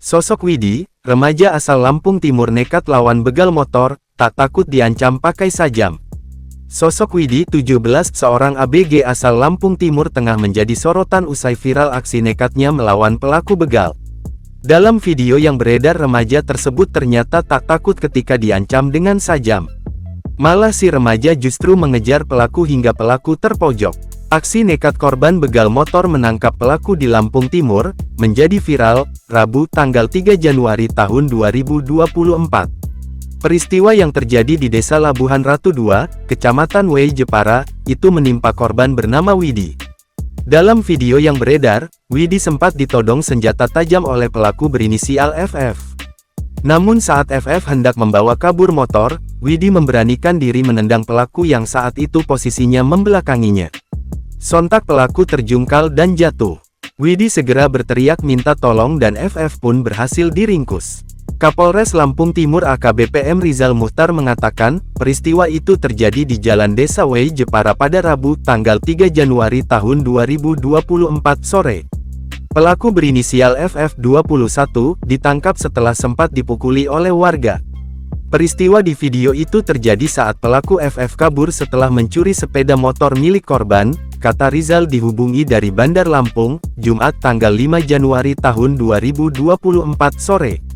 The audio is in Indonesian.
Sosok Widi, remaja asal Lampung Timur nekat lawan begal motor, tak takut diancam pakai sajam. Sosok Widi, 17, seorang ABG asal Lampung Timur tengah menjadi sorotan usai viral aksi nekatnya melawan pelaku begal. Dalam video yang beredar, remaja tersebut ternyata tak takut ketika diancam dengan sajam. Malah si remaja justru mengejar pelaku hingga pelaku terpojok. Aksi nekat korban begal motor menangkap pelaku di Lampung Timur menjadi viral Rabu tanggal 3 Januari tahun 2024. Peristiwa yang terjadi di Desa Labuhan Ratu 2, Kecamatan Wei Jepara, itu menimpa korban bernama Widi. Dalam video yang beredar, Widi sempat ditodong senjata tajam oleh pelaku berinisial FF. Namun saat FF hendak membawa kabur motor, Widi memberanikan diri menendang pelaku yang saat itu posisinya membelakanginya. Sontak pelaku terjungkal dan jatuh. Widi segera berteriak minta tolong dan FF pun berhasil diringkus. Kapolres Lampung Timur AKBP M. Rizal Muhtar mengatakan, peristiwa itu terjadi di Jalan Desa Wei Jepara pada Rabu tanggal 3 Januari tahun 2024 sore. Pelaku berinisial FF21 ditangkap setelah sempat dipukuli oleh warga. Peristiwa di video itu terjadi saat pelaku FF kabur setelah mencuri sepeda motor milik korban, kata Rizal dihubungi dari Bandar Lampung, Jumat tanggal 5 Januari tahun 2024 sore.